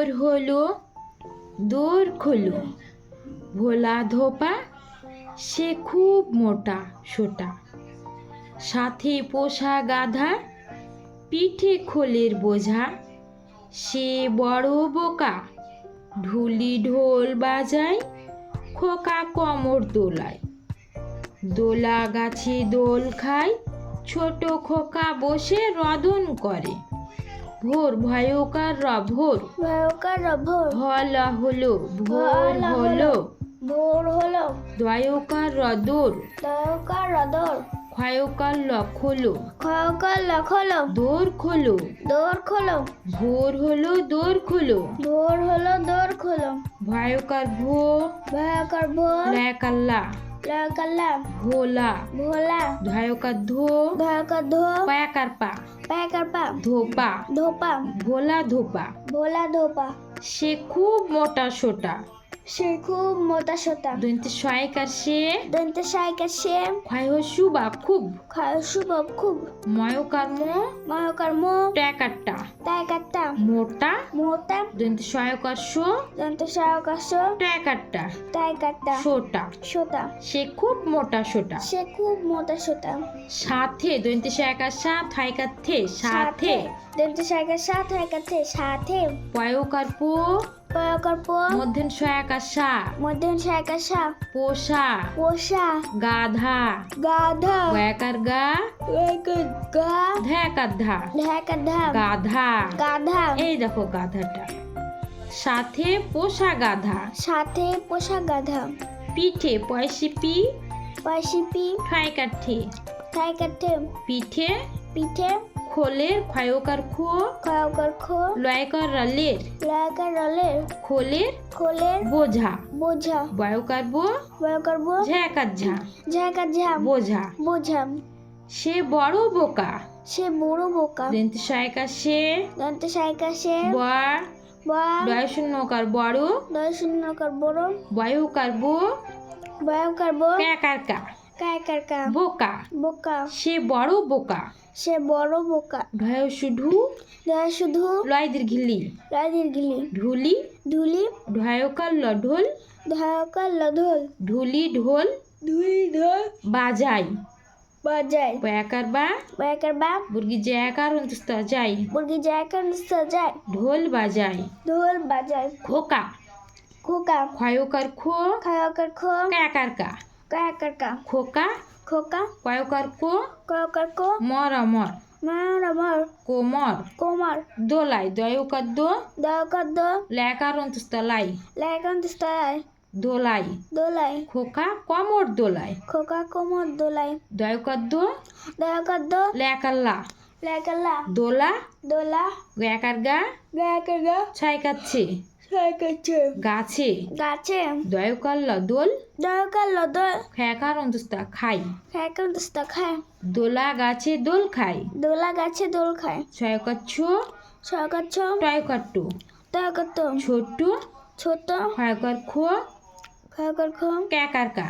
ভোর হলো দোর খোলো, ভোলা ধোপা সে খুব মোটা সোটা, সাথে পোষা গাধা, পিঠে খোলের বোঝা, সে বড় বোকা, ঢুলি ঢোল বাজায়, খোকা কোমর দোলায়, দোলা গাছে দোল খায়, ছোট খোকা বসে রদন করে। ভোর ভয়কার ভোর, ভয়কার ভোর, হলা হলো ভোর হলো, ভোর হলো, দয়কার দোর, দয়কার দোর, ক্ষয়কার খোলো, ক্ষয়কার খোলো, দোর খোলো, দোর খোলো, ভোর হলো দোর খোলো, ভোর হলো, দোর খোলো, ভয়কার ভো, ভয়কার ভোর, ল্যাকাল্লা, লাকাল্লা, ভোলা, ভোলা, ধয়কার ধো, ভয়কার ধো, পায়াকার পা, প্যাকার পা, ধোপা, ধোপা, ভোলা ধোপা, ভোলা ধোপা, সে খুব মোটা সোটা, সে খুব মোটা সোটা, দন্তে সহায়কার সে, দন্তে সাইকার সে, ক্ষয় সুবা খুব, খায় সুবব খুব, ময়কার মো, ময়কার মো, ট্যাকারটা, তাইকারটা, মোটা, মোটা, দন্তে সহায়কার শো, দন্তে সায়কার সো, ট্যাকারটা, তাইকারটা, সোটা, সোটা, সে খুব মোটা সোটা, সে খুব মোটা সোটা, সাথে দন্তে সহায়কার সা, থাইকার থে, সাথে, দন্তে সাইকার সাথে একাতে, সাথে, পয়কার পো, পয়কার পো, মধ্যেন সহায়কার সা, মধ্যম সাইকার সা, পোষা, পোষা, গাধা, গাধা, গয়াকার গা, গা, ধ্যাকার ধা, ঢাকা ধা, গাধা, গাধা, এই দেখো গাধাটা, সাথে পোষা গাধা, সাথে পোষা গাধা, পিঠে পয়সি পি, পাশিপি, ঠাইকার ঠে, তাইকাতে, পিঠে পিঠে, খোলের ক্ষয়কার খো, খাওয়ার খো, লয়কার রালের, লাকার রলের, খোলের খোলের, বোঝা, বোঝা, বয়কার বো, বয়কার বো, ঝ্যাকার ঝা, ঝাঁকা ঝাম, বোঝা, বোঝা, সে বড় বোকা, সে বড় বোকা, দন্তে সহায়কার সে, দন্তে সাইকা সে, বা, বা, দয়শূন্যকার বড়, দশনকার বড়, বয়কার বো, বয়কার বো, ক্যাকার কা, কায়কার কা, বোকা, বোকা, সে বড় বোকা, সে বড় বোকা, ঢয় শুধু, দেয় শুধু, লয়দের ঘিলি, রাজির গিলি, ঢুলি, ধুলি, ঢয়কার ঢোল, ধাকার লধল, ঢুলি ঢোল ধুলি ধল, বাজাই, বাজায়, পয়াকার বা, বয়কার বা, বুর্গি জ্যাকার অন্তস্ত যাই, মুরগি জায়কার সাজায়, ঢোল বাজাই, ঢোল বাজায়, খোকা, খোকা, ক্ষয়কার খো, খায়াকার খো, ক্যাকার কা, কায়াকার কা, খোকা, খোকা, কয়কার কো, কয়াকার কো, মর মর, মার আমার, কোমর, কোমার, দোলাই, দয়কার দো, দয়াকার দ, লেকার অন্তস্ত লাই, লাইকান দিস্তায়, দোলাই, দোলাই, খোকা কমর দোলাই, খোকা কোমর দোলাই, দয়কার দো, দয়াকার দ, লেকার লা, লাইকাল্লা, দোলা, দোলা, গয়াকার গা, গায়কার গা, ছাইকাচ্ছে, সাইকাচ্ছে, গাছে, গাছে, দয়কার লা দোল, দয়াকার লদল, খেকার অন্তস্তা খাই, খাইকান দিস্তা খায়, দোলা গাছে দোল খাই, দোলা গাছে দোল খায়, ছয়কার ছো, সরকার ছ, টয়কার টু, দয়াকার তো, ছোট্ট, ছোট, ক্ষয়কার খো, খায়কার খো, ক্যাকার কা,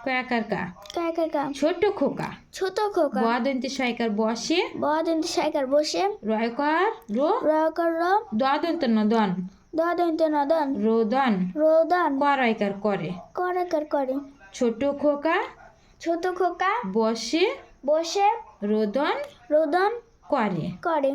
ক্যাকার কা, কায়কার কা, ছোট্ট খোকা, ছোট খোকা, বদন্তে সয়কার বসে, বদিন সাইকার বসে, রয়কার রো, রয়কার র, দদন্ত নদন, দদন্ত নদন, রোদন, রোদন, করয়কার করে, করাকার করে, ছোট খোকা, ছোট খোকা, বসে, বসে, রোদন রোদন করে। করে।